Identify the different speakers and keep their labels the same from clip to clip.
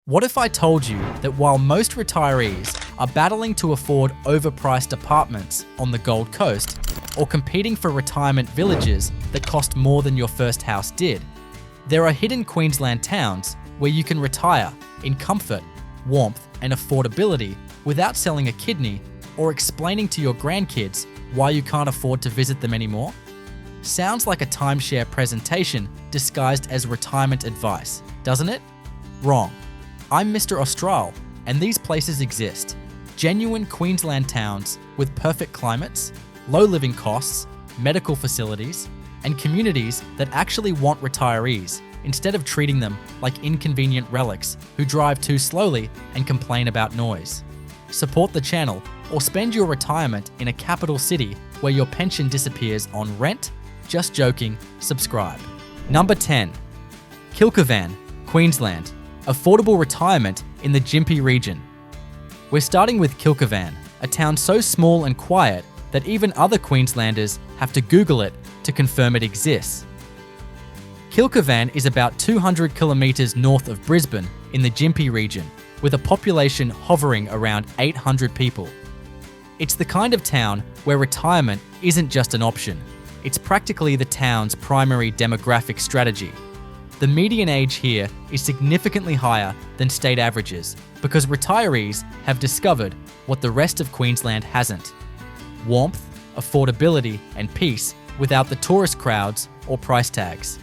Speaker 1: What if I told you that while most retirees are battling to afford overpriced apartments on the Gold Coast or competing for retirement villages that cost more than your first house did, there are hidden Queensland towns where you can retire in comfort, warmth, and affordability without selling a kidney or explaining to your grandkids why you can't afford to visit them anymore? Sounds like a timeshare presentation disguised as retirement advice, doesn't it? Wrong. I'm Mr. Austral, and these places exist. Genuine Queensland towns with perfect climates, low living costs, medical facilities, and communities that actually want retirees instead of treating them like inconvenient relics who drive too slowly and complain about noise. Support the channel or spend your retirement in a capital city where your pension disappears on rent. Just joking, subscribe. Number 10. Kilkivan, Queensland. Affordable retirement in the Gympie region. We're starting with Kilkivan, a town so small and quiet that even other Queenslanders have to Google it to confirm it exists. Kilkivan is about 200 kilometres north of Brisbane in the Gympie region, with a population hovering around 800 people. It's the kind of town where retirement isn't just an option, it's practically the town's primary demographic strategy. The median age here is significantly higher than state averages because retirees have discovered what the rest of Queensland hasn't: warmth, affordability, and peace without the tourist crowds or price tags.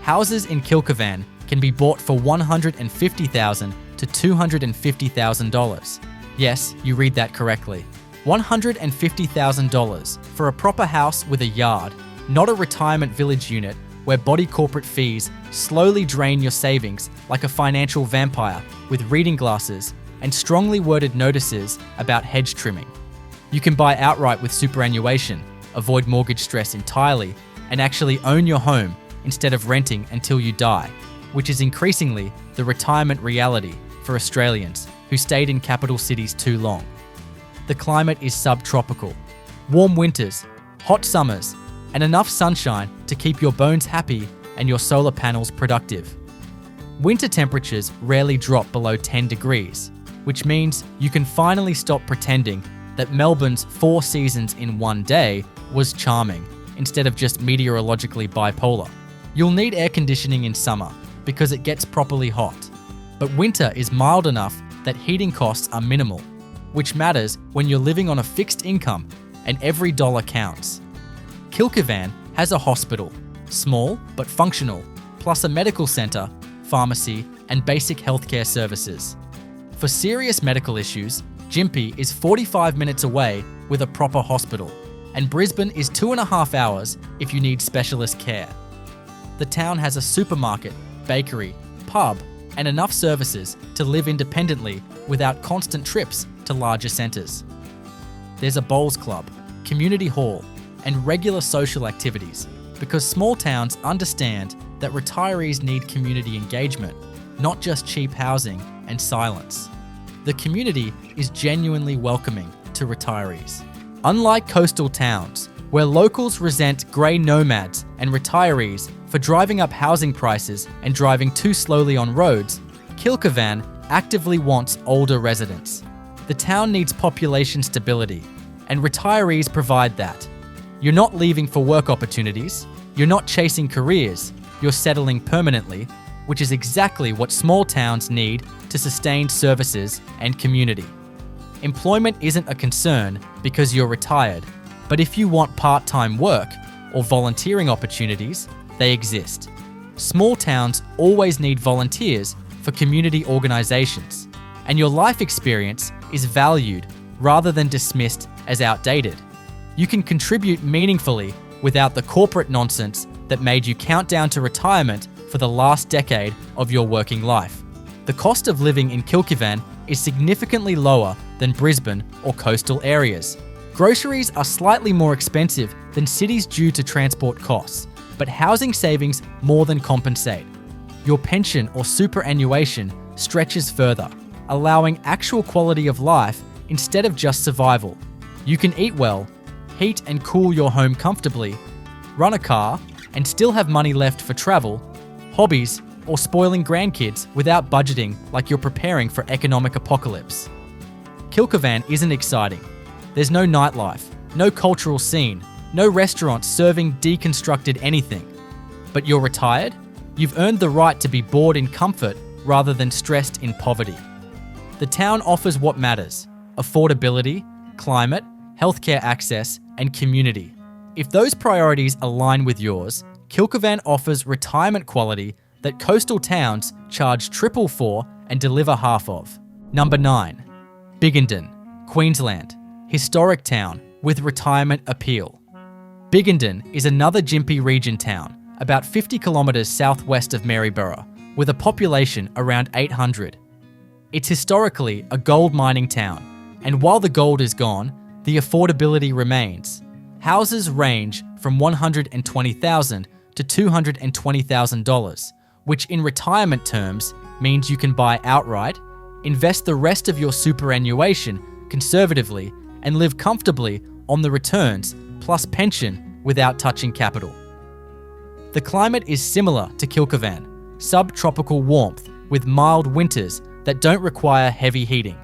Speaker 1: Houses in Kilkivan can be bought for $150,000 to $250,000. Yes, you read that correctly. $150,000 for a proper house with a yard, not a retirement village unit where body corporate fees slowly drain your savings like a financial vampire with reading glasses and strongly worded notices about hedge trimming. You can buy outright with superannuation, avoid mortgage stress entirely, and actually own your home instead of renting until you die, which is increasingly the retirement reality for Australians who stayed in capital cities too long. The climate is subtropical. Warm winters, hot summers, and enough sunshine to keep your bones happy and your solar panels productive. Winter temperatures rarely drop below 10 degrees, which means you can finally stop pretending that Melbourne's 4 seasons in one day was charming, instead of just meteorologically bipolar. You'll need air conditioning in summer because it gets properly hot, but winter is mild enough that heating costs are minimal, which matters when you're living on a fixed income and every dollar counts. Kilkivan has a hospital, small but functional, plus a medical centre, pharmacy, and basic healthcare services. For serious medical issues, Gympie is 45 minutes away with a proper hospital, and Brisbane is 2.5 hours if you need specialist care. The town has a supermarket, bakery, pub, and enough services to live independently without constant trips to larger centres. There's a bowls club, community hall, and regular social activities because small towns understand that retirees need community engagement, not just cheap housing and silence. The community is genuinely welcoming to retirees. Unlike coastal towns, where locals resent grey nomads and retirees for driving up housing prices and driving too slowly on roads, Kilkivan actively wants older residents. The town needs population stability, and retirees provide that. You're not leaving for work opportunities, you're not chasing careers, you're settling permanently, which is exactly what small towns need to sustain services and community. Employment isn't a concern because you're retired, but if you want part-time work or volunteering opportunities, they exist. Small towns always need volunteers for community organisations, and your life experience is valued rather than dismissed as outdated. You can contribute meaningfully without the corporate nonsense that made you count down to retirement for the last decade of your working life. The cost of living in Kilkivan is significantly lower than Brisbane or coastal areas. Groceries are slightly more expensive than cities due to transport costs, but housing savings more than compensate. Your pension or superannuation stretches further, allowing actual quality of life instead of just survival. You can eat well, heat and cool your home comfortably, run a car, and still have money left for travel, hobbies, or spoiling grandkids without budgeting like you're preparing for economic apocalypse. Kilkivan isn't exciting. There's no nightlife, no cultural scene, no restaurants serving deconstructed anything. But you're retired? You've earned the right to be bored in comfort rather than stressed in poverty. The town offers what matters: affordability, climate, healthcare access, and community. If those priorities align with yours, Kilkivan offers retirement quality that coastal towns charge triple for and deliver half of. Number 9. Biggenden, Queensland. Historic town with retirement appeal. Biggenden is another Gympie region town, about 50 kilometres southwest of Maryborough, with a population around 800. It's historically a gold mining town, and while the gold is gone, the affordability remains. Houses range from $120,000 to $220,000, which in retirement terms means you can buy outright, invest the rest of your superannuation conservatively, and live comfortably on the returns plus pension without touching capital. The climate is similar to Kilkivan, subtropical warmth with mild winters that don't require heavy heating.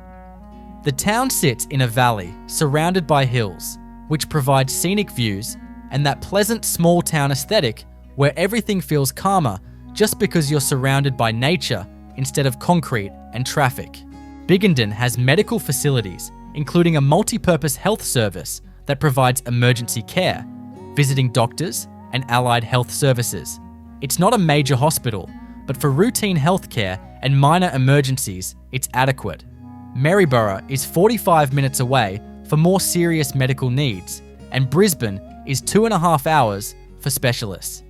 Speaker 1: The town sits in a valley surrounded by hills, which provide scenic views and that pleasant small town aesthetic where everything feels calmer just because you're surrounded by nature instead of concrete and traffic. Biggenden has medical facilities, including a multi-purpose health service that provides emergency care, visiting doctors, and allied health services. It's not a major hospital, but for routine healthcare and minor emergencies, it's adequate. Maryborough is 45 minutes away for more serious medical needs, and Brisbane is 2.5 hours for specialists.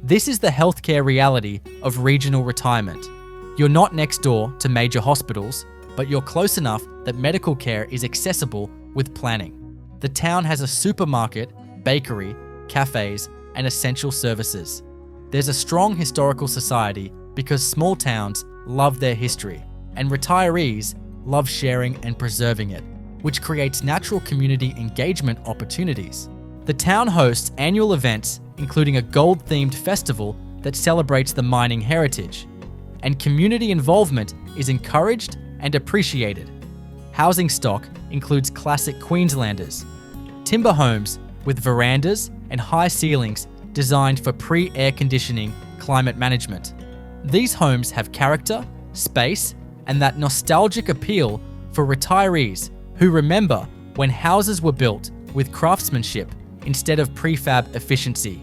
Speaker 1: This is the healthcare reality of regional retirement. You're not next door to major hospitals, but you're close enough that medical care is accessible with planning. The town has a supermarket, bakery, cafes, and essential services. There's a strong historical society because small towns love their history, and retirees love sharing and preserving it, which creates natural community engagement opportunities. The town hosts annual events, including a gold-themed festival that celebrates the mining heritage, and community involvement is encouraged and appreciated. Housing stock includes classic Queenslanders, timber homes with verandas and high ceilings designed for pre-air conditioning climate management. These homes have character, space, and that nostalgic appeal for retirees who remember when houses were built with craftsmanship instead of prefab efficiency.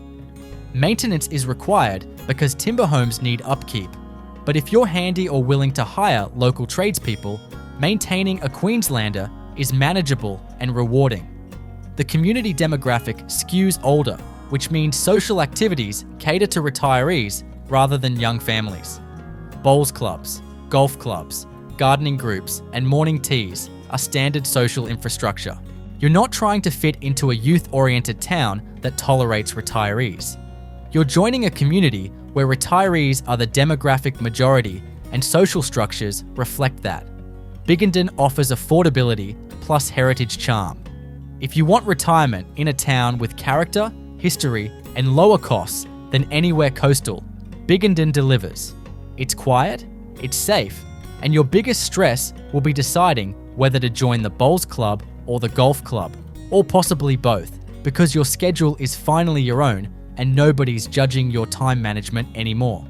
Speaker 1: Maintenance is required because timber homes need upkeep, but if you're handy or willing to hire local tradespeople, maintaining a Queenslander is manageable and rewarding. The community demographic skews older, which means social activities cater to retirees rather than young families. Bowls clubs, golf clubs, gardening groups, and morning teas are standard social infrastructure. You're not trying to fit into a youth-oriented town that tolerates retirees. You're joining a community where retirees are the demographic majority and social structures reflect that. Biggenden offers affordability plus heritage charm. If you want retirement in a town with character, history, and lower costs than anywhere coastal, Biggenden delivers. It's quiet, it's safe, and your biggest stress will be deciding whether to join the bowls club or the golf club, or possibly both, because your schedule is finally your own and nobody's judging your time management anymore.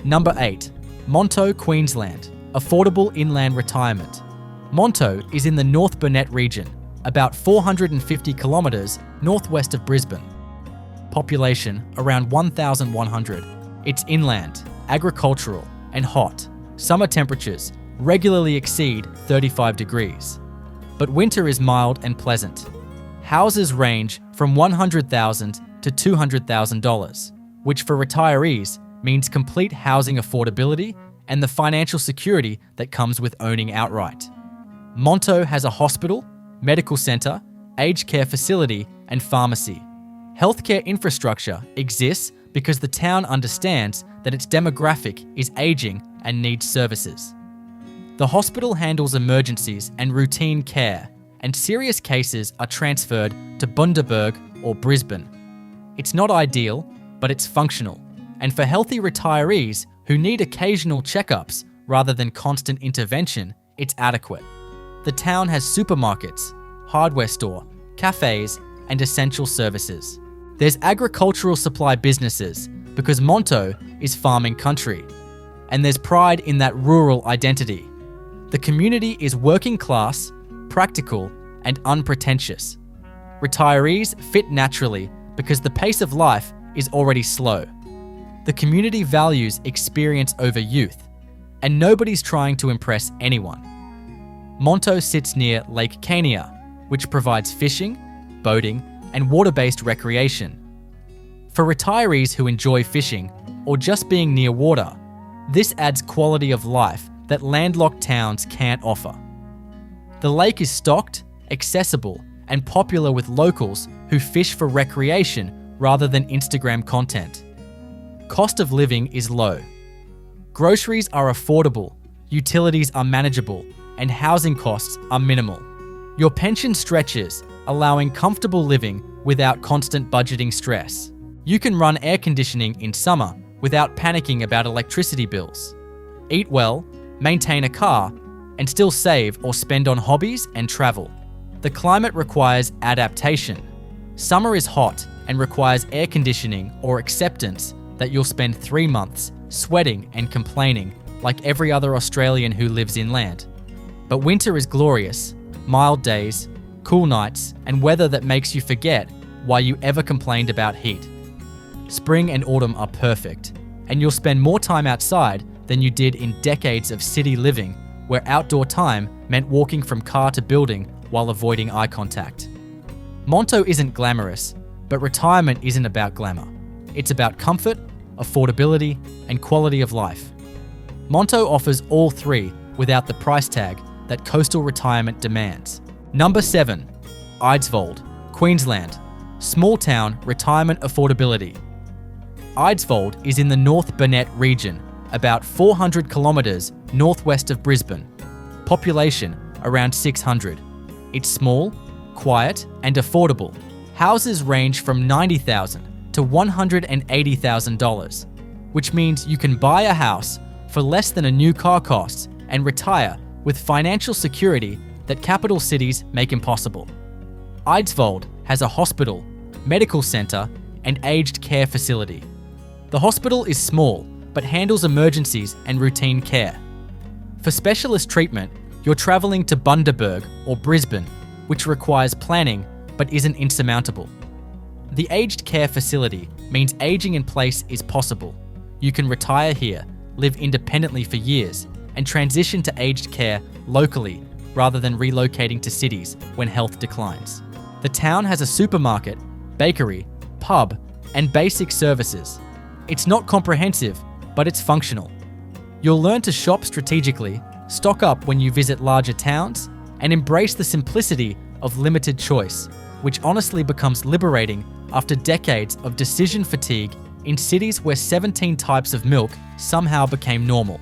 Speaker 1: Number 8. Monto, Queensland. Affordable inland retirement. Monto is in the North Burnett region, about 450 kilometres northwest of Brisbane. Population around 1,100. It's inland, agricultural, and hot. Summer temperatures regularly exceed 35 degrees. But winter is mild and pleasant. Houses range from $100,000 to $200,000, which for retirees means complete housing affordability and the financial security that comes with owning outright. Monto has a hospital, medical centre, aged care facility, and pharmacy. Healthcare infrastructure exists because the town understands that its demographic is ageing and needs services. The hospital handles emergencies and routine care, and serious cases are transferred to Bundaberg or Brisbane. It's not ideal, but it's functional, and for healthy retirees who need occasional checkups rather than constant intervention, it's adequate. The town has supermarkets, hardware store, cafes, and essential services. There's agricultural supply businesses because Monto is farming country, and there's pride in that rural identity. The community is working class, practical, and unpretentious. Retirees fit naturally because the pace of life is already slow. The community values experience over youth, and nobody's trying to impress anyone. Monto sits near Lake Gayndah, which provides fishing, boating, and water-based recreation. For retirees who enjoy fishing or just being near water, this adds quality of life that landlocked towns can't offer. The lake is stocked, accessible, and popular with locals who fish for recreation rather than Instagram content. Cost of living is low. Groceries are affordable, utilities are manageable, and housing costs are minimal. Your pension stretches, allowing comfortable living without constant budgeting stress. You can run air conditioning in summer without panicking about electricity bills. Eat well, maintain a car, and still save or spend on hobbies and travel. The climate requires adaptation. Summer is hot and requires air conditioning or acceptance that you'll spend 3 months sweating and complaining like every other Australian who lives inland. But winter is glorious, mild days, cool nights, and weather that makes you forget why you ever complained about heat. Spring and autumn are perfect, and you'll spend more time outside than you did in decades of city living where outdoor time meant walking from car to building while avoiding eye contact. Monto isn't glamorous, but retirement isn't about glamour. It's about comfort, affordability, and quality of life. Monto offers all three without the price tag that coastal retirement demands. Number 7. Eidsvold, Queensland. Small town retirement affordability. Eidsvold is in the North Burnett region, about 400 kilometres northwest of Brisbane. Population around 600. It's small, quiet, and affordable. Houses range from $90,000 to $180,000, which means you can buy a house for less than a new car costs and retire with financial security that capital cities make impossible. Eidsvold has a hospital, medical centre, and aged care facility. The hospital is small, but handles emergencies and routine care. For specialist treatment, you're travelling to Bundaberg or Brisbane, which requires planning but isn't insurmountable. The aged care facility means aging in place is possible. You can retire here, live independently for years, and transition to aged care locally rather than relocating to cities when health declines. The town has a supermarket, bakery, pub, and basic services. It's not comprehensive, but it's functional. You'll learn to shop strategically, stock up when you visit larger towns, and embrace the simplicity of limited choice, which honestly becomes liberating after decades of decision fatigue in cities where 17 types of milk somehow became normal.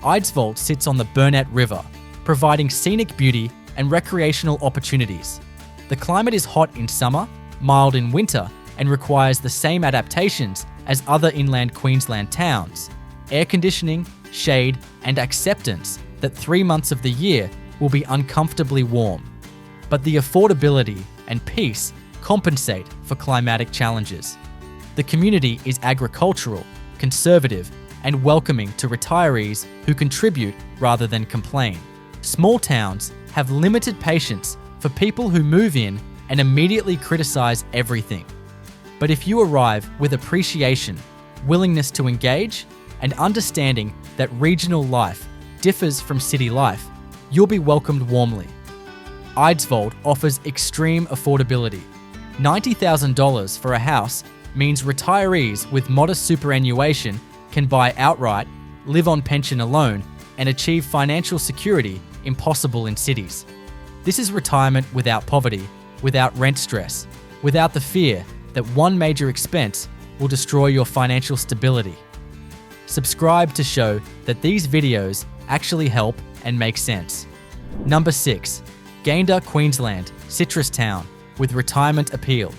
Speaker 1: Eidsvold sits on the Burnett River, providing scenic beauty and recreational opportunities. The climate is hot in summer, mild in winter, and requires the same adaptations as other inland Queensland towns: air conditioning, shade, and acceptance that 3 months of the year will be uncomfortably warm. But the affordability and peace compensate for climatic challenges. The community is agricultural, conservative, and welcoming to retirees who contribute rather than complain. Small towns have limited patience for people who move in and immediately criticize everything. But if you arrive with appreciation, willingness to engage, and understanding that regional life differs from city life, you'll be welcomed warmly. Eidsvold offers extreme affordability. $90,000 for a house means retirees with modest superannuation can buy outright, live on pension alone, and achieve financial security impossible in cities. This is retirement without poverty, without rent stress, without the fear that one major expense will destroy your financial stability. Subscribe to show that these videos actually help and make sense. Number 6. Gayndah, Queensland, citrus town with retirement appeal.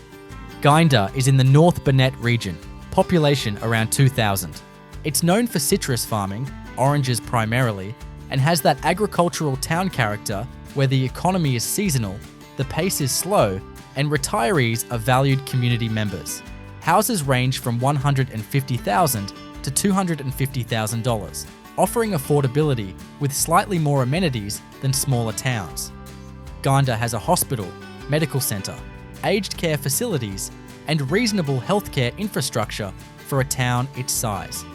Speaker 1: Gayndah is in the North Burnett region, population around 2,000. It's known for citrus farming, oranges primarily, and has that agricultural town character where the economy is seasonal, the pace is slow, and retirees are valued community members. Houses range from $150,000 to $250,000, offering affordability with slightly more amenities than smaller towns. Gayndah has a hospital, medical centre, aged care facilities, and reasonable healthcare infrastructure for a town its size.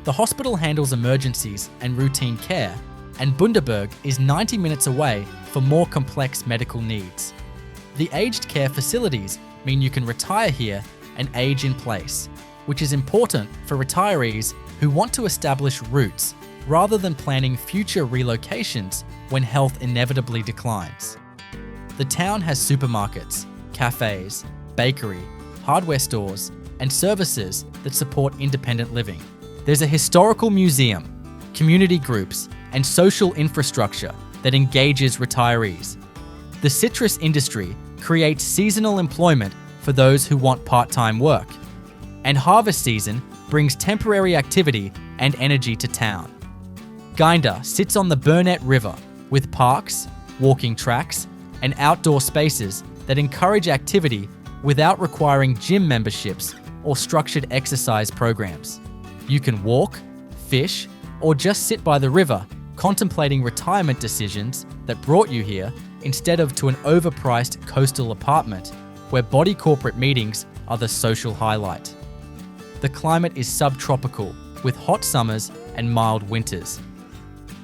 Speaker 1: The hospital handles emergencies and routine care, and Bundaberg is 90 minutes away for more complex medical needs. The aged care facilities mean you can retire here and age in place, which is important for retirees who want to establish roots rather than planning future relocations when health inevitably declines. The town has supermarkets, cafes, bakery, hardware stores, and services that support independent living. There's a historical museum, community groups, and social infrastructure that engages retirees. The citrus industry creates seasonal employment for those who want part-time work, and harvest season brings temporary activity and energy to town. Gayndah sits on the Burnett River with parks, walking tracks, and outdoor spaces that encourage activity without requiring gym memberships or structured exercise programs. You can walk, fish, or just sit by the river contemplating retirement decisions that brought you here instead of to an overpriced coastal apartment where body corporate meetings are the social highlight. The climate is subtropical with hot summers and mild winters.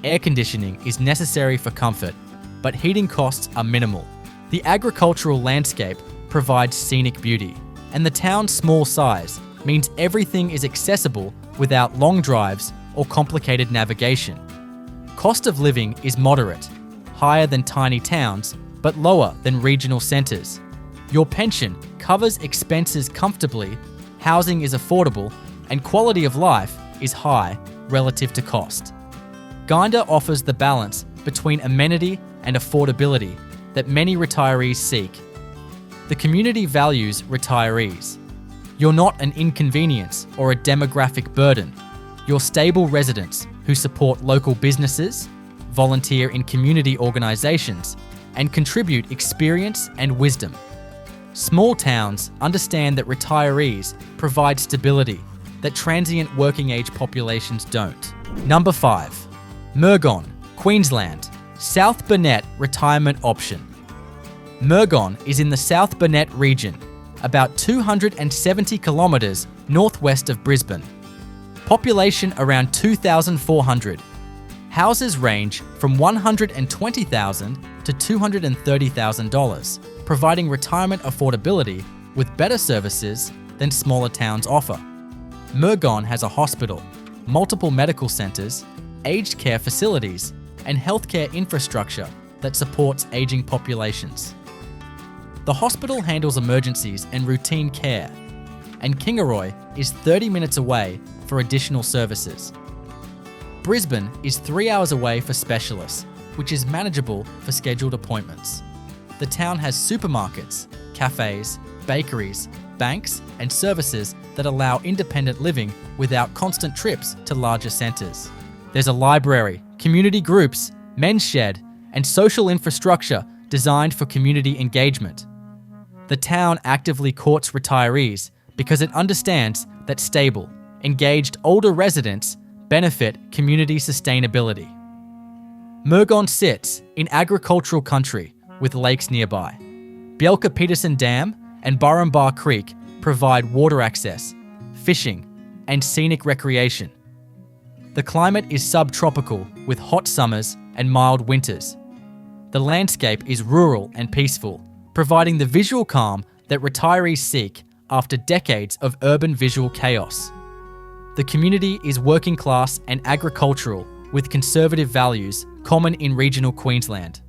Speaker 1: Air conditioning is necessary for comfort, but heating costs are minimal. The agricultural landscape provides scenic beauty, and the town's small size means everything is accessible without long drives or complicated navigation. Cost of living is moderate, higher than tiny towns, but lower than regional centres. Your pension covers expenses comfortably, housing is affordable, and quality of life is high relative to cost. Gayndah offers the balance between amenity and affordability that many retirees seek. The community values retirees. You're not an inconvenience or a demographic burden. You're stable residents who support local businesses, volunteer in community organisations, and contribute experience and wisdom. Small towns understand that retirees provide stability that transient working-age populations don't. Number 5. Murgon, Queensland, South Burnett retirement option. Murgon is in the South Burnett region, about 270 kilometres northwest of Brisbane. Population around 2,400. Houses range from $120,000 to $230,000, providing retirement affordability with better services than smaller towns offer. Murgon has a hospital, multiple medical centres, aged care facilities, and healthcare infrastructure that supports ageing populations. The hospital handles emergencies and routine care, and Kingaroy is 30 minutes away for additional services. Brisbane is 3 hours away for specialists, which is manageable for scheduled appointments. The town has supermarkets, cafes, bakeries, banks, and services that allow independent living without constant trips to larger centres. There's a library, community groups, men's shed, and social infrastructure designed for community engagement. The town actively courts retirees because it understands that stable, engaged older residents benefit community sustainability. Murgon sits in agricultural country with lakes nearby. Bjelke-Petersen Dam and Burrumba Creek provide water access, fishing, and scenic recreation. The climate is subtropical with hot summers and mild winters. The landscape is rural and peaceful, providing the visual calm that retirees seek after decades of urban visual chaos. The community is working class and agricultural with conservative values common in regional Queensland.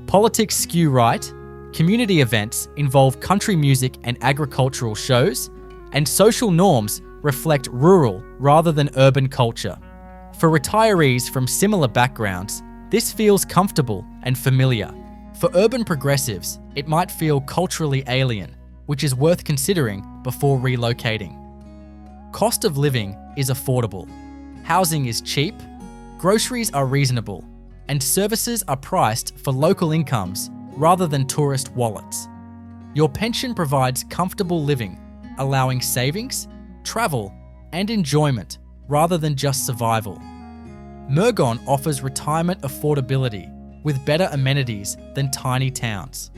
Speaker 1: Politics skew right, community events involve country music and agricultural shows, and social norms reflect rural rather than urban culture. For retirees from similar backgrounds, this feels comfortable and familiar. For urban progressives, it might feel culturally alien, which is worth considering before relocating. Cost of living is affordable. Housing is cheap, groceries are reasonable, and services are priced for local incomes rather than tourist wallets. Your pension provides comfortable living, allowing savings, travel, and enjoyment rather than just survival. Murgon offers retirement affordability with better amenities than tiny towns.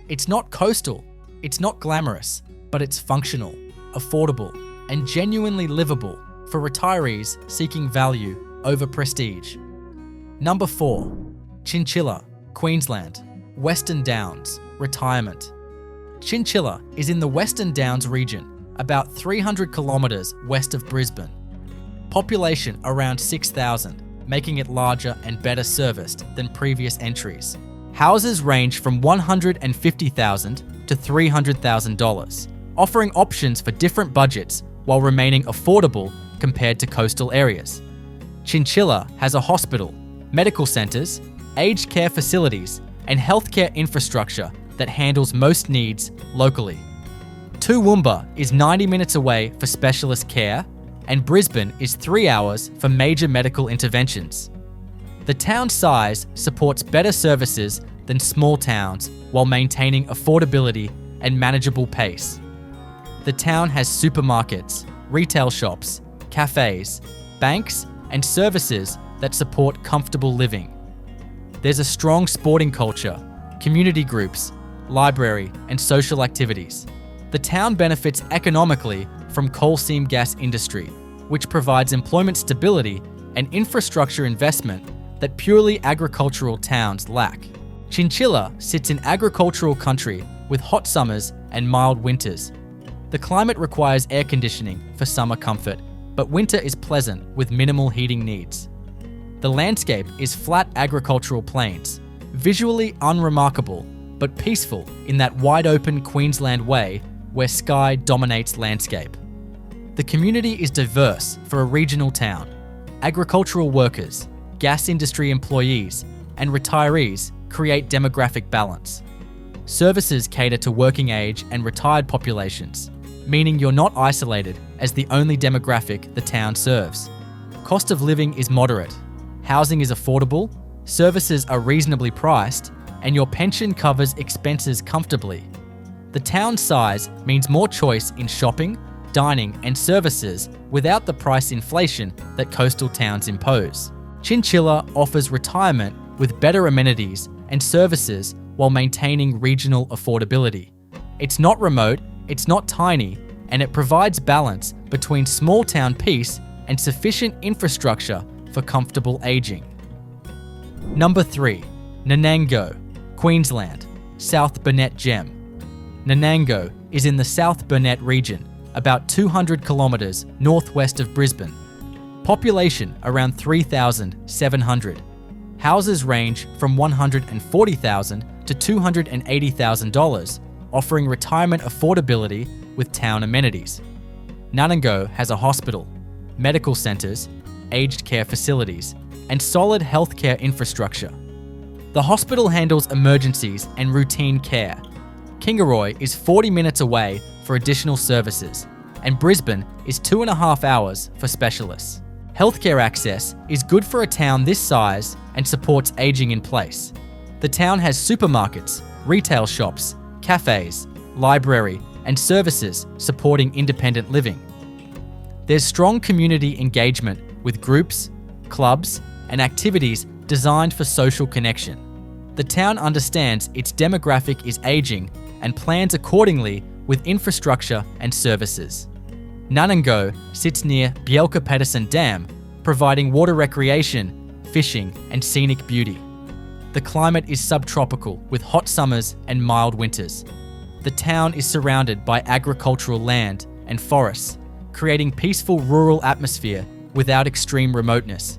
Speaker 1: It's not coastal, it's not glamorous, but it's functional, affordable, and genuinely livable for retirees seeking value over prestige. Number 4. Chinchilla, Queensland, Western Downs, retirement. Chinchilla is in the Western Downs region, about 300 kilometres west of Brisbane. Population around 6,000, making it larger and better serviced than previous entries. Houses range from $150,000 to $300,000, offering options for different budgets while remaining affordable compared to coastal areas. Chinchilla has a hospital, medical centres, aged care facilities, and healthcare infrastructure that handles most needs locally. Toowoomba is 90 minutes away for specialist care, and Brisbane is 3 hours for major medical interventions. The town size supports better services than small towns while maintaining affordability and manageable pace. The town has supermarkets, retail shops, cafes, banks, and services that support comfortable living. There's a strong sporting culture, community groups, library, and social activities. The town benefits economically from coal seam gas industry, which provides employment stability and infrastructure investment that purely agricultural towns lack. Chinchilla sits in agricultural country with hot summers and mild winters. The climate requires air conditioning for summer comfort, but winter is pleasant with minimal heating needs. The landscape is flat agricultural plains, visually unremarkable, but peaceful in that wide-open Queensland way where sky dominates landscape. The community is diverse for a regional town. Agricultural workers, gas industry employees, and retirees create demographic balance. Services cater to working age and retired populations, meaning you're not isolated as the only demographic the town serves. Cost of living is moderate, housing is affordable, services are reasonably priced, and your pension covers expenses comfortably. The town size means more choice in shopping, dining, and services without the price inflation that coastal towns impose. Chinchilla offers retirement with better amenities and services while maintaining regional affordability. It's not remote, it's not tiny, and it provides balance between small town peace and sufficient infrastructure for comfortable aging. Number 3. Nanango, Queensland, South Burnett Gem. Nanango is in the South Burnett region, about 200 kilometres northwest of Brisbane. Population around 3,700. Houses range from $140,000 to $280,000, offering retirement affordability with town amenities. Nanango has a hospital, medical centres, aged care facilities, and solid healthcare infrastructure. The hospital handles emergencies and routine care. Kingaroy is 40 minutes away for additional services, and Brisbane is 2.5 hours for specialists. Healthcare access is good for a town this size and supports aging in place. The town has supermarkets, retail shops, cafes, library, and services supporting independent living. There's strong community engagement with groups, clubs, and activities designed for social connection. The town understands its demographic is aging and plans accordingly with infrastructure and services. Nanango sits near Bjelke-Petersen Dam, providing water recreation, fishing, and scenic beauty. The climate is subtropical with hot summers and mild winters. The town is surrounded by agricultural land and forests, creating peaceful rural atmosphere without extreme remoteness.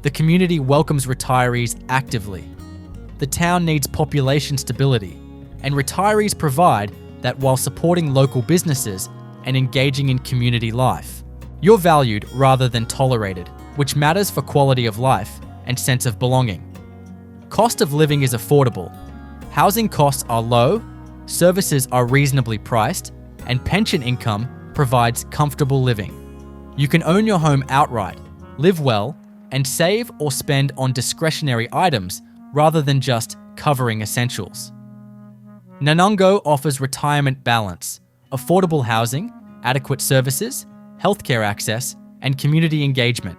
Speaker 1: The community welcomes retirees actively. The town needs population stability, and retirees provide that while supporting local businesses and engaging in community life. You're valued rather than tolerated, which matters for quality of life and sense of belonging. Cost of living is affordable. Housing costs are low, services are reasonably priced, and pension income provides comfortable living. You can own your home outright, live well, and save or spend on discretionary items rather than just covering essentials. Nanango offers retirement balance, affordable housing, adequate services, healthcare access, and community engagement.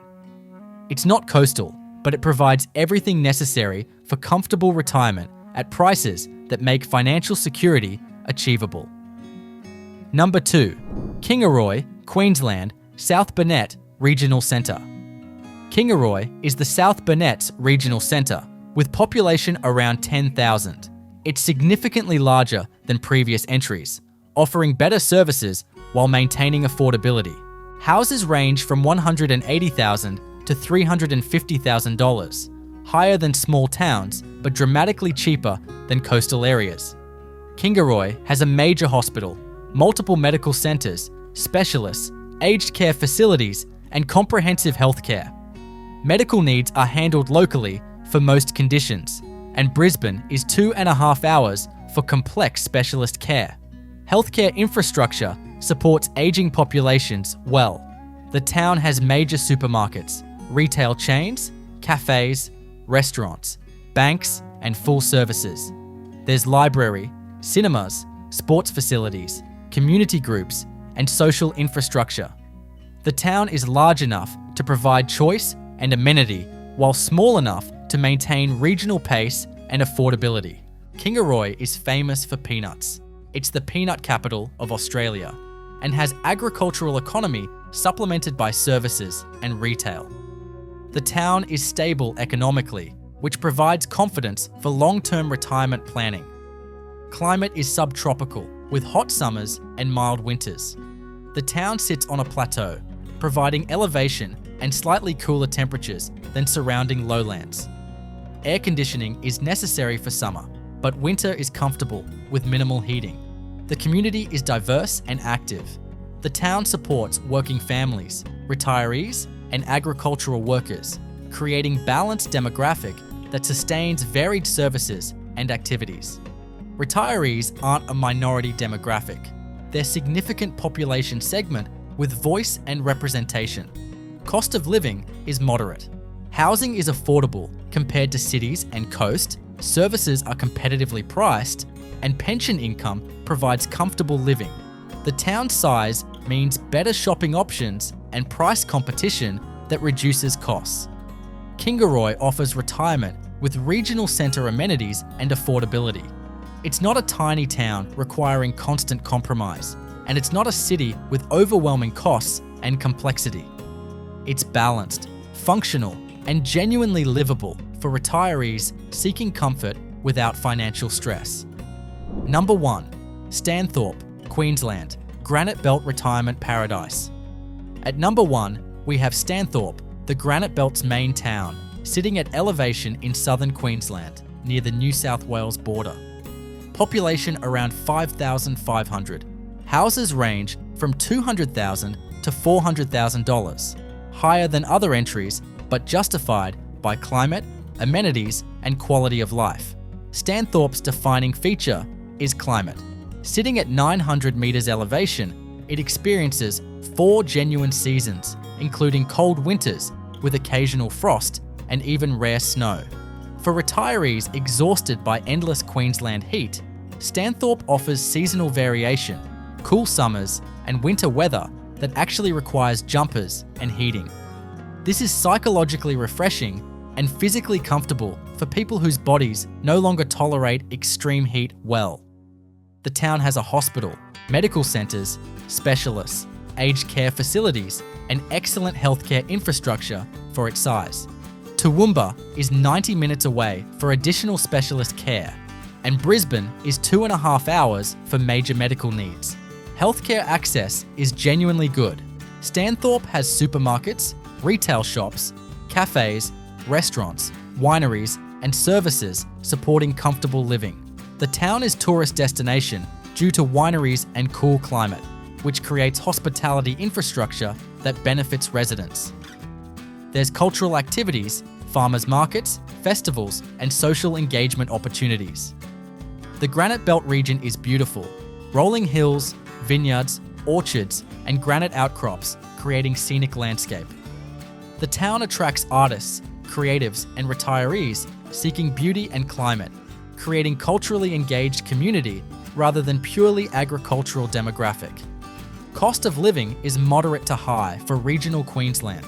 Speaker 1: It's not coastal, but it provides everything necessary for comfortable retirement at prices that make financial security achievable. Number 2. Kingaroy, Queensland, South Burnett Regional Centre. Kingaroy is the South Burnett's regional centre, with population around 10,000. It's significantly larger than previous entries, offering better services while maintaining affordability. Houses range from $180,000 to $350,000, higher than small towns, but dramatically cheaper than coastal areas. Kingaroy has a major hospital, multiple medical centres, specialists, aged care facilities, and comprehensive healthcare. Medical needs are handled locally for most conditions, and Brisbane is 2.5 hours for complex specialist care. Healthcare infrastructure supports aging populations well. The town has major supermarkets, retail chains, cafes, restaurants, banks, and full services. There's library, cinemas, sports facilities, community groups, and social infrastructure. The town is large enough to provide choice and amenity, while small enough to maintain regional pace and affordability. Kingaroy is famous for peanuts. It's the peanut capital of Australia and has agricultural economy supplemented by services and retail. The town is stable economically, which provides confidence for long-term retirement planning. Climate is subtropical, with hot summers and mild winters. The town sits on a plateau, providing elevation and slightly cooler temperatures than surrounding lowlands. Air conditioning is necessary for summer, but winter is comfortable with minimal heating. The community is diverse and active. The town supports working families, retirees, and agricultural workers, creating balanced demographic that sustains varied services and activities. Retirees aren't a minority demographic. They're a significant population segment with voice and representation. Cost of living is moderate. Housing is affordable compared to cities and coast, services are competitively priced, and pension income provides comfortable living. The town's size means better shopping options and price competition that reduces costs. Kingaroy offers retirement with regional centre amenities and affordability. It's not a tiny town requiring constant compromise, and it's not a city with overwhelming costs and complexity. It's balanced, functional, and genuinely livable for retirees seeking comfort without financial stress. Number 1. Stanthorpe, Queensland, Granite Belt Retirement Paradise. At number 1, we have Stanthorpe, the Granite Belt's main town, sitting at elevation in southern Queensland, near the New South Wales border. Population around 5,500. Houses range from $200,000 to $400,000, higher than other entries, but justified by climate, amenities, and quality of life. Stanthorpe's defining feature is climate. Sitting at 900 meters elevation, it experiences 4 genuine seasons, including cold winters with occasional frost and even rare snow. For retirees exhausted by endless Queensland heat, Stanthorpe offers seasonal variation, cool summers, and winter weather that actually requires jumpers and heating. This is psychologically refreshing and physically comfortable for people whose bodies no longer tolerate extreme heat well. The town has a hospital, medical centres, specialists, aged care facilities, and excellent healthcare infrastructure for its size. Toowoomba is 90 minutes away for additional specialist care, and Brisbane is 2.5 hours for major medical needs. Healthcare access is genuinely good. Stanthorpe has supermarkets, retail shops, cafes, restaurants, wineries, and services supporting comfortable living. The town is a tourist destination due to wineries and cool climate, which creates hospitality infrastructure that benefits residents. There's cultural activities, farmers markets, festivals, and social engagement opportunities. The Granite Belt region is beautiful. Rolling hills, vineyards, orchards, and granite outcrops creating scenic landscape. The town attracts artists, creatives, and retirees seeking beauty and climate, creating culturally engaged community rather than purely agricultural demographic. Cost of living is moderate to high for regional Queensland.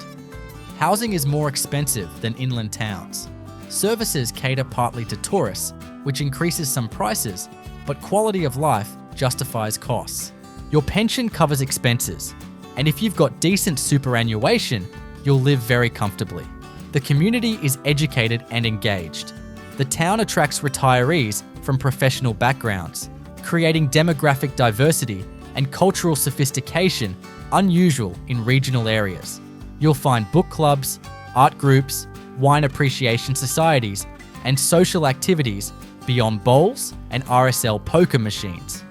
Speaker 1: Housing is more expensive than inland towns. Services cater partly to tourists, which increases some prices, but quality of life justifies costs. Your pension covers expenses, and if you've got decent superannuation, you'll live very comfortably. The community is educated and engaged. The town attracts retirees from professional backgrounds, creating demographic diversity and cultural sophistication unusual in regional areas. You'll find book clubs, art groups, wine appreciation societies, and social activities beyond bowls and RSL poker machines.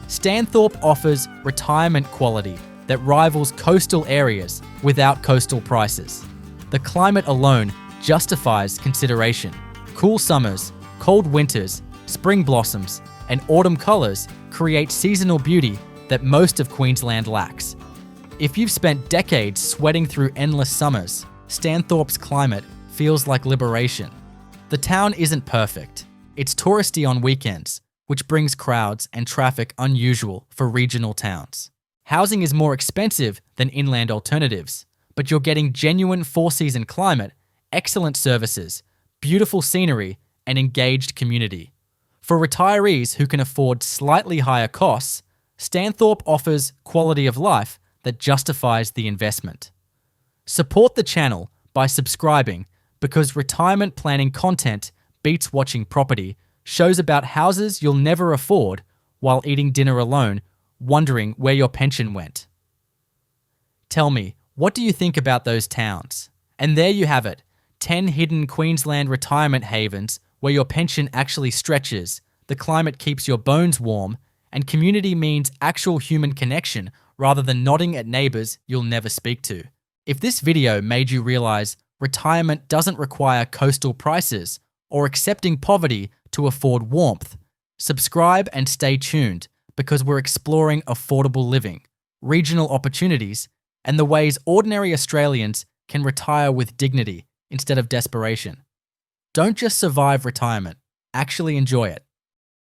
Speaker 1: Stanthorpe offers retirement quality that rivals coastal areas without coastal prices. The climate alone justifies consideration. Cool summers, cold winters, spring blossoms, and autumn colours create seasonal beauty that most of Queensland lacks. If you've spent decades sweating through endless summers, Stanthorpe's climate feels like liberation. The town isn't perfect. It's touristy on weekends, which brings crowds and traffic unusual for regional towns. Housing is more expensive than inland alternatives, but you're getting genuine four-season climate, excellent services, beautiful scenery, and engaged community. For retirees who can afford slightly higher costs, Stanthorpe offers quality of life that justifies the investment. Support the channel by subscribing because retirement planning content beats watching property, shows about houses you'll never afford while eating dinner alone, wondering where your pension went. Tell me, what do you think about those towns? And there you have it, 10 hidden Queensland retirement havens where your pension actually stretches, the climate keeps your bones warm, and community means actual human connection rather than nodding at neighbours you'll never speak to. If this video made you realise retirement doesn't require coastal prices or accepting poverty to afford warmth, subscribe and stay tuned because we're exploring affordable living, regional opportunities, and the ways ordinary Australians can retire with dignity instead of desperation. Don't just survive retirement, actually enjoy it.